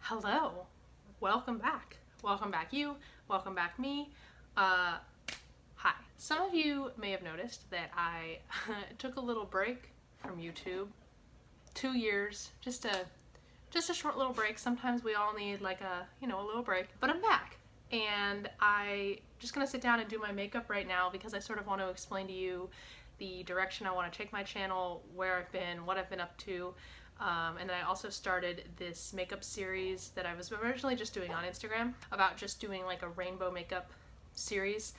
Hello, welcome back. Welcome back you, welcome back me. Hi. Some of you may have noticed that I took a little break from YouTube. 2 years, just a short little break. Sometimes we all need like a little break, but I'm back. And I just gonna sit down and do my makeup right now because I sort of want to explain to you the direction I want to take my channel, where I've been, what I've been up to. And then I also started this makeup series that I was originally just doing on Instagram about just doing like a rainbow makeup series.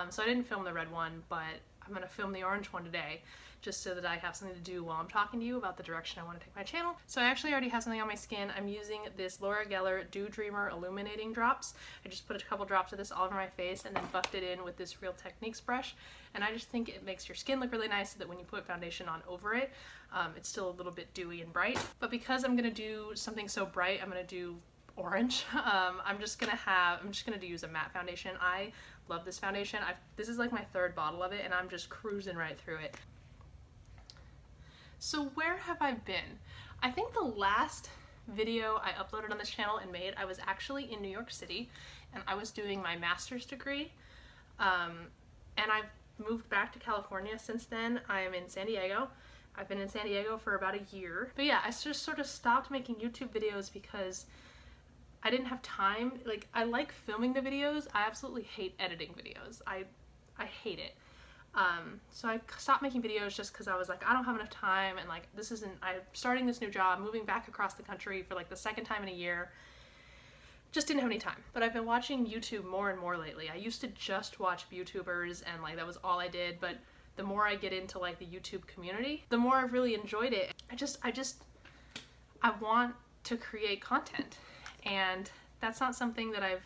So I didn't film the red one, but I'm gonna film the orange one today just so that I have something to do while I'm talking to you about the direction I want to take my channel. So I actually already have something on my skin. I'm using this Laura Geller Dew Dreamer Illuminating Drops. I just put a couple drops of this all over my face and then buffed it in with this Real Techniques brush. And I just think it makes your skin look really nice so that when you put foundation on over it, it's still a little bit dewy and bright. But because I'm gonna do something so bright, I'm gonna do orange. I'm just gonna use a matte foundation. I love this foundation. This is like my third bottle of it and I'm just cruising right through it. So where have I been? I think the last video I uploaded on this channel and made, I was actually in New York City and I was doing my master's degree. And I've moved back to California since then. I am in San Diego. I've been in San Diego for about a year. But yeah, I just sort of stopped making YouTube videos because I didn't have time. Like, I like filming the videos. I absolutely hate editing videos. I hate it. So I stopped making videos just because I was like, I don't have enough time, and like I'm starting this new job, moving back across the country for like the second time in a year. Just didn't have any time. But I've been watching YouTube more and more lately. I used to just watch YouTubers and like that was all I did, but the more I get into like the YouTube community, the more I've really enjoyed it. I want to create content, and that's not something that I've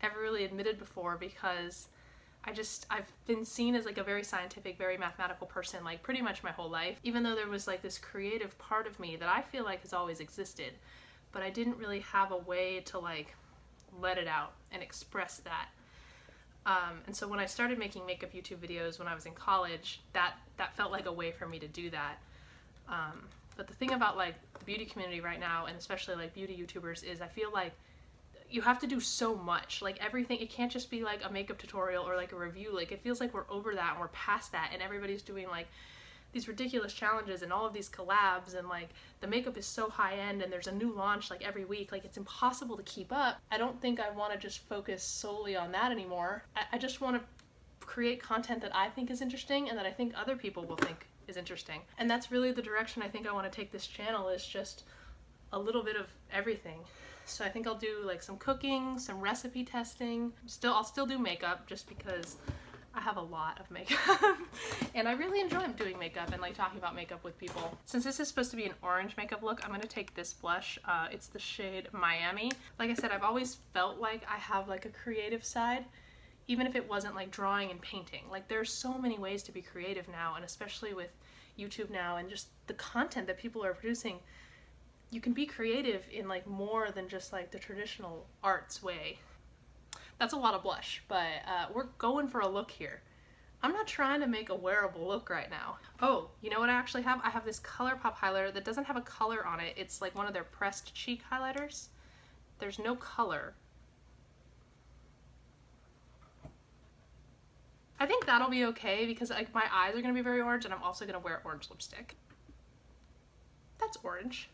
ever really admitted before because I've been seen as like a very scientific, very mathematical person like pretty much my whole life, even though there was like this creative part of me that I feel like has always existed, but I didn't really have a way to like let it out and express that. And so when I started making makeup YouTube videos when I was in college, that felt like a way for me to do that. But the thing about like the beauty community right now, and especially like beauty YouTubers, is I feel like you have to do so much. Like everything, it can't just be like a makeup tutorial or like a review. Like it feels like we're over that and we're past that, and everybody's doing like these ridiculous challenges and all of these collabs, and like the makeup is so high end and there's a new launch like every week. Like it's impossible to keep up. I don't think I want to just focus solely on that anymore. I just want to create content that I think is interesting and that I think other people will think is interesting. And that's really the direction I think I want to take this channel, is just a little bit of everything. So I think I'll do like some cooking, some recipe testing. I'll still do makeup just because I have a lot of makeup and I really enjoy doing makeup and like talking about makeup with people. Since this is supposed to be an orange makeup look, I'm going to take this blush. It's the shade Miami. Like I said, I've always felt like I have like a creative side, even if it wasn't like drawing and painting. Like there's so many ways to be creative now, and especially with YouTube now and just the content that people are producing, you can be creative in like more than just like the traditional arts way. That's a lot of blush, but we're going for a look here. I'm not trying to make a wearable look right now. Oh, you know what I actually have? I have this ColourPop highlighter that doesn't have a color on it. It's like one of their pressed cheek highlighters. There's no color. I think that'll be okay because like my eyes are gonna be very orange and I'm also gonna wear orange lipstick. That's orange.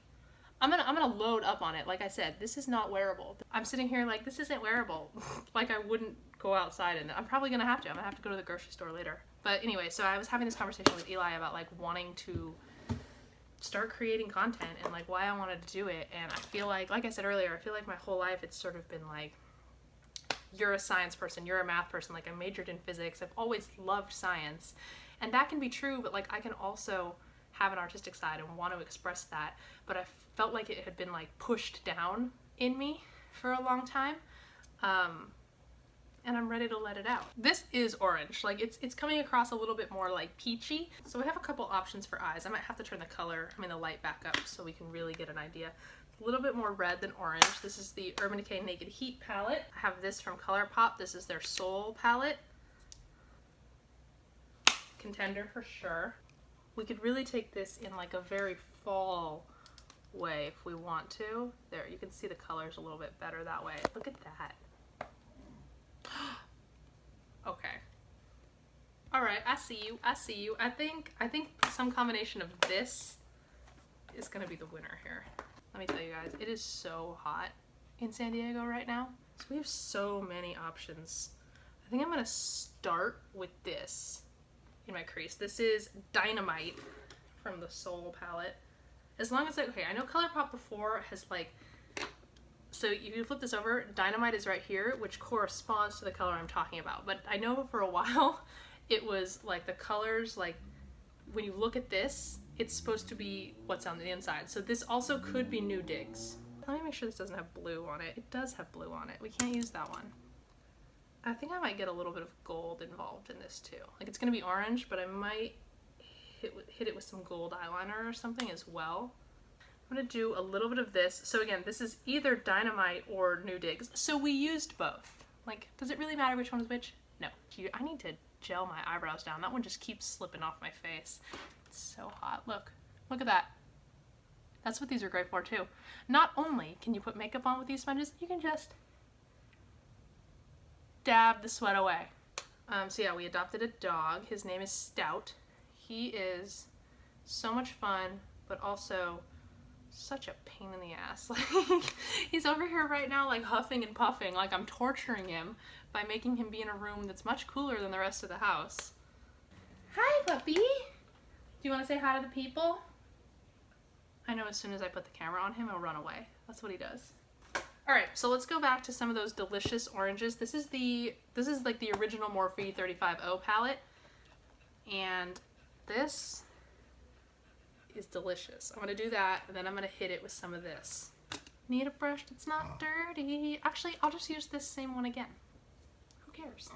I'm gonna load up on it. Like I said, this is not wearable. I'm sitting here like, this isn't wearable. Like I wouldn't go outside in it. I'm probably gonna have to. I'm gonna have to go to the grocery store later. But anyway, so I was having this conversation with Eli about like wanting to start creating content and like why I wanted to do it. And I feel like I said earlier, I feel like my whole life it's sort of been like, you're a science person, you're a math person. Like I majored in physics. I've always loved science. And that can be true, but like I can also have an artistic side and want to express that, but I felt like it had been like pushed down in me for a long time, and I'm ready to let it out. This is orange. Like it's coming across a little bit more like peachy. So we have a couple options for eyes. I might have to turn the light back up so we can really get an idea. A little bit more red than orange. This is the Urban Decay Naked Heat palette. I have this from ColourPop. This is their Soul palette. Contender for sure. We could really take this in like a very fall way if we want to. There, you can see the colors a little bit better that way. Look at that. Okay. All right, I see you. I see you. I think some combination of this is gonna be the winner here. Let me tell you guys, it is so hot in San Diego right now. So we have so many options. I think I'm gonna start with this in my crease. This is Dynamite from the Soul palette. As long as okay, I know ColourPop before has like, so if you flip this over, Dynamite is right here, which corresponds to the color I'm talking about. But I know for a while, it was like the colors, like when you look at this, it's supposed to be what's on the inside. So this also could be New Digs. Let me make sure this doesn't have blue on it. It does have blue on it. We can't use that one. I think I might get a little bit of gold involved in this too. Like it's gonna be orange, but I might hit it with some gold eyeliner or something as well. I'm gonna do a little bit of this. So again, this is either Dynamite or New Digs. So we used both. Like, does it really matter which one is which? No. I need to gel my eyebrows down. That one just keeps slipping off my face. It's so hot. Look at that. That's what these are great for too. Not only can you put makeup on with these sponges, you can just dab the sweat away. So yeah, we adopted a dog. His name is Stout. He is so much fun, but also such a pain in the ass. Like, he's over here right now like huffing and puffing, like I'm torturing him by making him be in a room that's much cooler than the rest of the house. Hi, puppy. Do you want to say hi to the people? I know as soon as I put the camera on him, he'll run away. That's what he does. All right, so let's go back to some of those delicious oranges. This is like the original Morphe 35O palette, and this is delicious. I'm gonna do that, and then I'm gonna hit it with some of this. Need a brush that's not dirty. Actually, I'll just use this same one again. Who cares?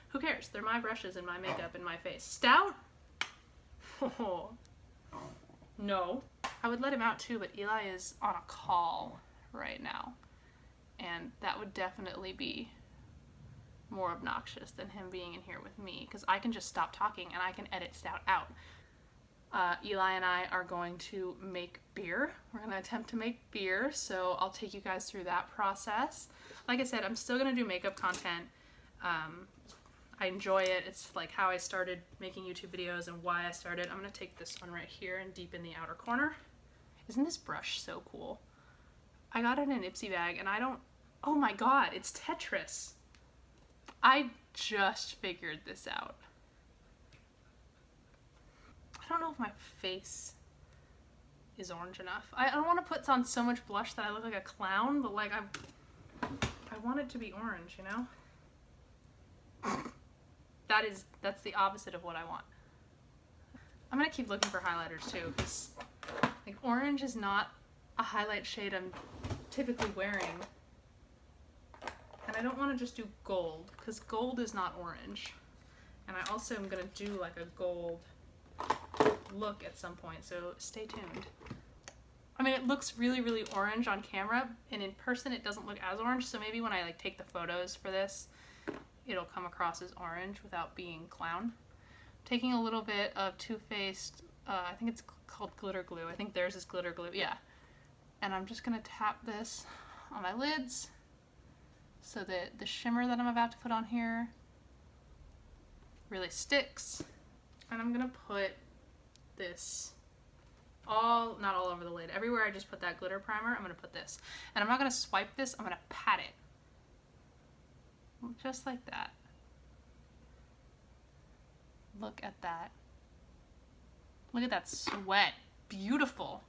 Who cares? They're my brushes and my makeup and my face. Stout? Oh. No. I would let him out too, but Eli is on a call right now. And that would definitely be more obnoxious than him being in here with me, because I can just stop talking and I can edit Stout out. Eli and I are going to make beer. We're going to attempt to make beer, so I'll take you guys through that process. Like I said, I'm still going to do makeup content. I enjoy it. It's like how I started making YouTube videos and why I started. I'm going to take this one right here and deep in the outer corner. Isn't this brush so cool? I got it in an Ipsy bag and I don't... Oh my god, it's Tetris. I just figured this out. I don't know if my face is orange enough. I don't want to put on so much blush that I look like a clown, but like I want it to be orange, you know? That's the opposite of what I want. I'm gonna keep looking for highlighters too, because like orange is not a highlight shade I'm typically wearing. And I don't want to just do gold, because gold is not orange. And I also am gonna do like a gold look at some point, so stay tuned. I mean, it looks really, really orange on camera, and in person it doesn't look as orange, so maybe when I like take the photos for this, it'll come across as orange without being clown. Taking a little bit of Too Faced, I think it's called glitter glue. I think theirs is glitter glue, yeah. And I'm just gonna tap this on my lids so that the shimmer that I'm about to put on here really sticks. And I'm gonna put this not all over the lid. Everywhere I just put that glitter primer, I'm gonna put this. And I'm not gonna swipe this, I'm gonna pat it. Just like that. Look at that. Look at that sweat. Beautiful.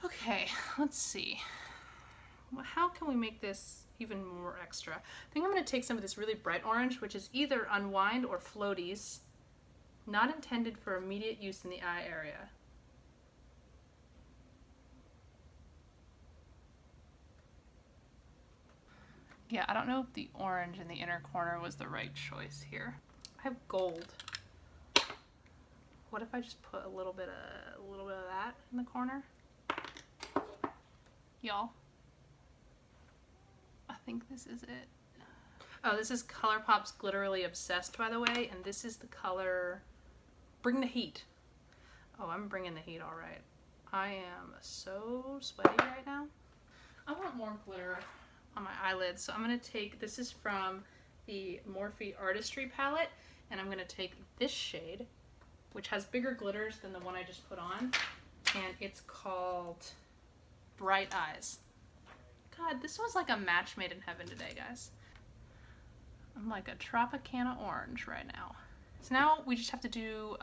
Okay, let's see. How can we make this even more extra? I think I'm going to take some of this really bright orange, which is either Unwind or Floaties, not intended for immediate use in the eye area. Yeah, I don't know if the orange in the inner corner was the right choice here. I have gold. What if I just put a little bit of that in the corner? Y'all, I think this is it. Oh, this is ColourPop's Glitterily Obsessed, by the way, and this is the color Bring the Heat. Oh, I'm bringing the heat all right. I am so sweaty right now. I want more glitter on my eyelids, so I'm gonna take, this is from the Morphe Artistry palette, and I'm gonna take this shade, which has bigger glitters than the one I just put on, and it's called Bright Eyes. God, this was like a match made in heaven today, guys. I'm like a Tropicana orange right now. So now we just have to do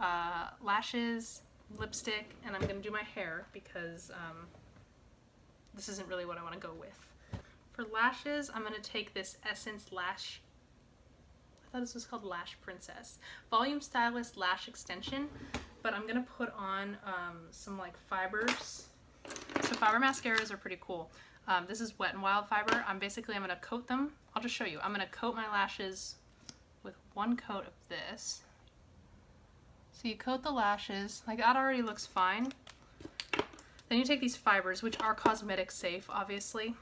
lashes, lipstick, and I'm gonna do my hair because this isn't really what I wanna go with. For lashes, I'm gonna take this Essence Lash, I thought this was called Lash Princess, Volume Stylist Lash Extension, but I'm gonna put on some like fibers. So fiber mascaras are pretty cool. This is Wet n Wild fiber. I'm gonna coat them. I'll just show you. I'm gonna coat my lashes with one coat of this. So you coat the lashes, like that already looks fine. Then you take these fibers, which are cosmetic safe, obviously.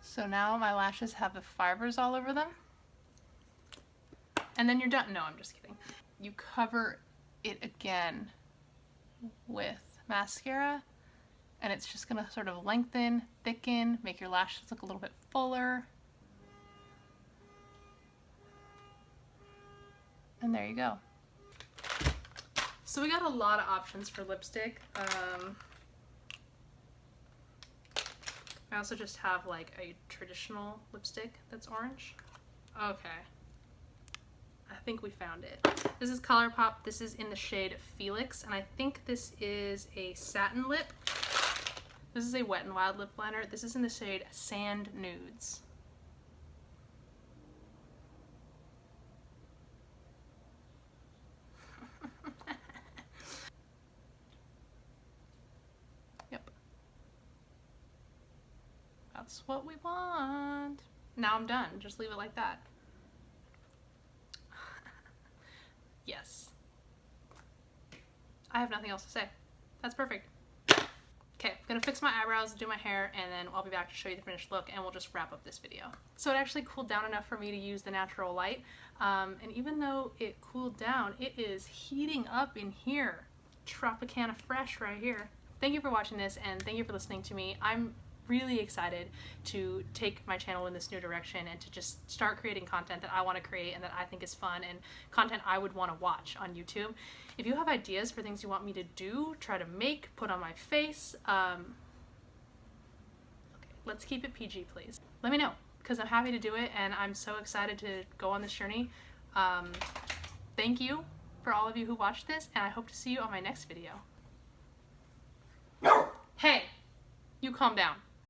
So now my lashes have the fibers all over them. And then you're done. No, I'm just kidding. You cover it again with mascara, and it's just gonna sort of lengthen, thicken, make your lashes look a little bit fuller. And there you go. So we got a lot of options for lipstick. I also just have like a traditional lipstick that's orange. Okay. I think we found it. This is ColourPop. This is in the shade Felix, and I think this is a satin lip. This is a Wet n Wild lip liner. This is in the shade Sand Nudes. Yep. That's what we want. Now I'm done. Just leave it like that. Yes. I have nothing else to say. That's perfect. Okay, I'm gonna fix my eyebrows, do my hair, and then I'll be back to show you the finished look, and we'll just wrap up this video. So it actually cooled down enough for me to use the natural light, and even though it cooled down, it is heating up in here. Tropicana fresh right here. Thank you for watching this, and thank you for listening to me. I'm really excited to take my channel in this new direction and to just start creating content that I want to create and that I think is fun and content I would want to watch on YouTube. If you have ideas for things you want me to do, try to make, put on my face, okay, let's keep it PG, please. Let me know, because I'm happy to do it and I'm so excited to go on this journey. Thank you for all of you who watched this, and I hope to see you on my next video. Hey, you calm down.